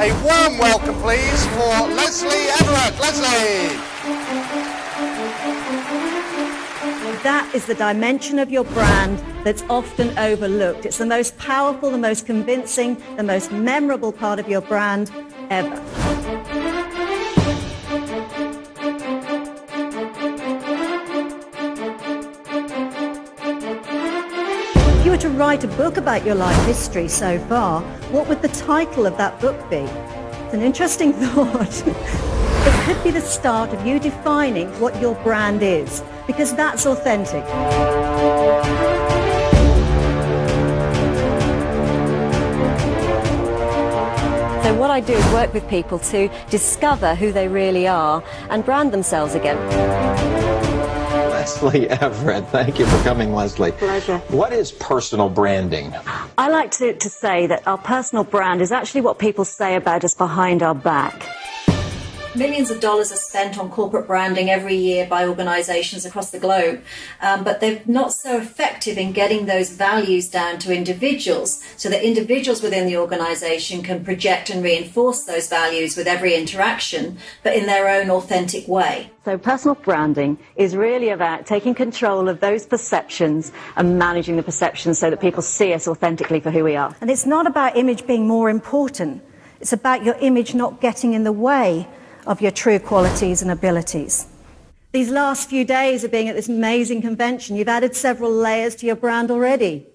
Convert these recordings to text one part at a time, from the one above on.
A warm welcome, please, for Lesley Everett. Lesley! That is the dimension of your brand that's often overlooked. It's the most powerful, the most convincing, the most memorable part of your brand ever. If you were to write a book about your life history so far, what would the title of that book be? It's an interesting thought. It could be the start of you defining what your brand is, because that's authentic. So what I do is work with people to discover who they really are and brand themselves again. Lesley Everett, thank you for coming, Lesley. Pleasure. What is personal branding? I like to say that our personal brand is actually what people say about us behind our back. Millions of dollars are spent on corporate branding every year by organisations across the globe, but they're not so effective in getting those values down to individuals, so that individuals within the organisation can project and reinforce those values with every interaction, but in their own authentic way. So personal branding is really about taking control of those perceptions and managing the perceptions so that people see us authentically for who we are. And it's not about image being more important. It's about your image not getting in the way of your true qualities and abilities. These last few days of being at this amazing convention, you've added several layers to your brand already.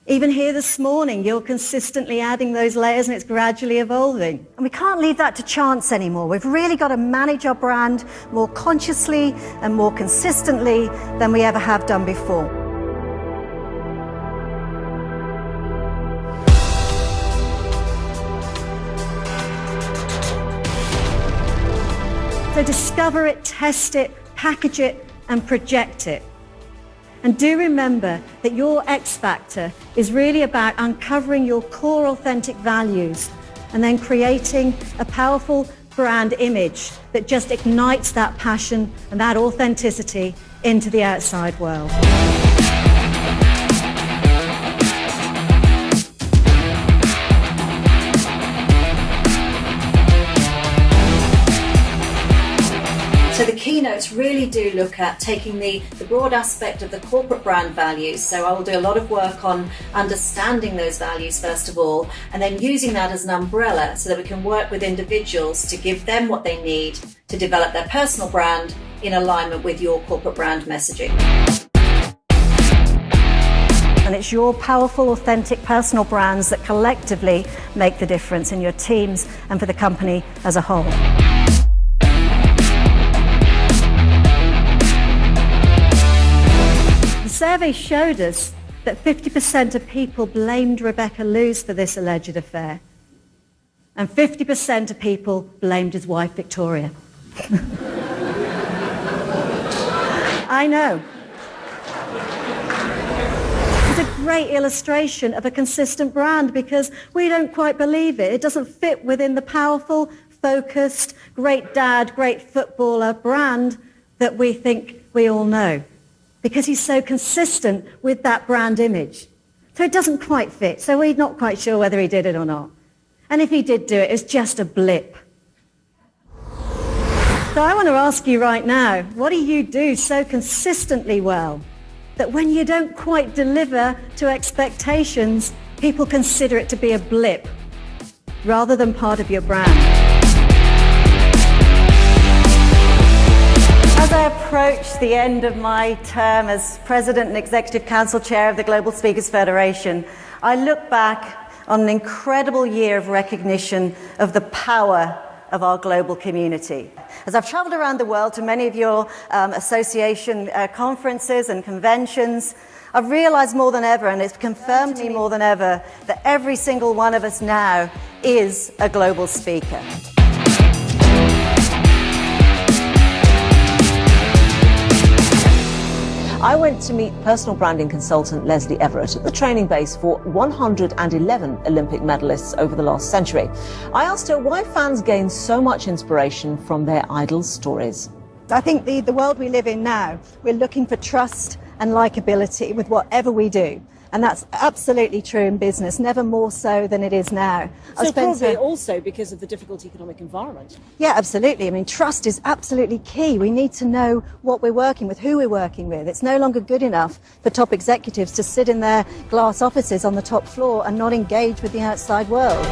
Even here this morning, you're consistently adding those layers and it's gradually evolving. And we can't leave that to chance anymore. We've really got to manage our brand more consciously and more consistently than we ever have done before. So discover it, test it, package it, and project it. And do remember that your X factor is really about uncovering your core authentic values and then creating a powerful brand image that just ignites that passion and that authenticity into the outside world. So the keynotes really do look at taking the broad aspect of the corporate brand values. So I will do a lot of work on understanding those values first of all, and then using that as an umbrella so that we can work with individuals to give them what they need to develop their personal brand in alignment with your corporate brand messaging. And it's your powerful, authentic personal brands that collectively make the difference in your teams and for the company as a whole. The survey showed us that 50% of people blamed Rebecca Lewis for this alleged affair, and 50% of people blamed his wife Victoria. I know. It's a great illustration of a consistent brand because we don't quite believe it. It doesn't fit within the powerful, focused, great dad, great footballer brand that we think we all know, because he's so consistent with that brand image. So it doesn't quite fit. So we're not quite sure whether he did it or not. And if he did do it, it's just a blip. So I want to ask you right now, what do you do so consistently well that when you don't quite deliver to expectations, people consider it to be a blip rather than part of your brand? As I approach the end of my term as President and Executive Council Chair of the Global Speakers Federation, I look back on an incredible year of recognition of the power of our global community. As I've traveled around the world to many of your association conferences and conventions, I've realized more than ever, and it's confirmed to me more than ever, that every single one of us now is a global speaker. I went to meet personal branding consultant Lesley Everett at the training base for 111 Olympic medalists over the last century. I asked her why fans gain so much inspiration from their idols' stories. I think the world we live in now, we're looking for trust and likability with whatever we do. And that's absolutely true in business, never more so than it is now. So probably also because of the difficult economic environment. Yeah, absolutely. I mean, trust is absolutely key. We need to know what we're working with, who we're working with. It's no longer good enough for top executives to sit in their glass offices on the top floor and not engage with the outside world.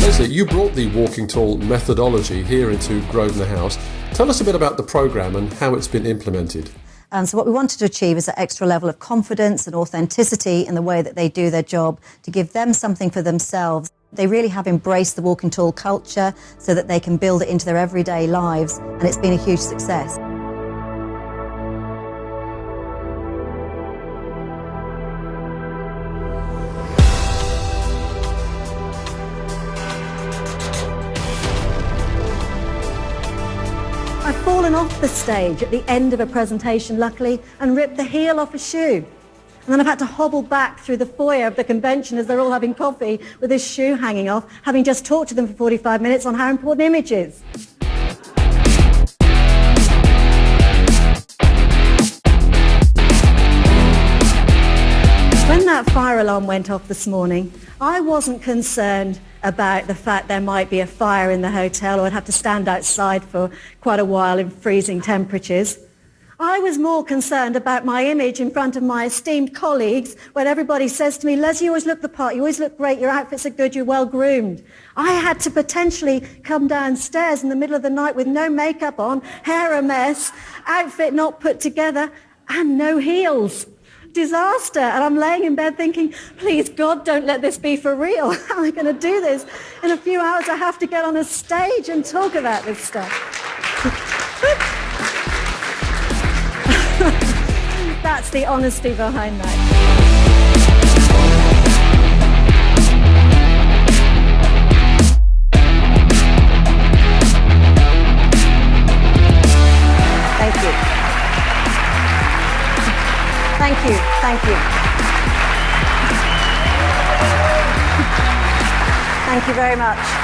Lesley, you brought the Walking Tall methodology here into Grosvenor House. Tell us a bit about the programme and how it's been implemented. So what we wanted to achieve is an extra level of confidence and authenticity in the way that they do their job, to give them something for themselves. They really have embraced the Walking Tall culture so that they can build it into their everyday lives, and it's been a huge success. I've fallen off the stage at the end of a presentation, luckily, and ripped the heel off a shoe. And then I've had to hobble back through the foyer of the convention as they're all having coffee with this shoe hanging off, having just talked to them for 45 minutes on how important image is. When that fire alarm went off this morning, I wasn't concerned about the fact there might be a fire in the hotel or I'd have to stand outside for quite a while in freezing temperatures. I was more concerned about my image in front of my esteemed colleagues when everybody says to me, Lesley, you always look the part, you always look great, your outfits are good, you're well groomed. I had to potentially come downstairs in the middle of the night with no makeup on, hair a mess, outfit not put together, and no heels. Disaster. And I'm laying in bed thinking, please God, don't let this be for real. How am I going to do this? In a few hours I have to get on a stage and talk about this stuff. That's the honesty behind that. Thank you. Thank you. Thank you. Thank you very much.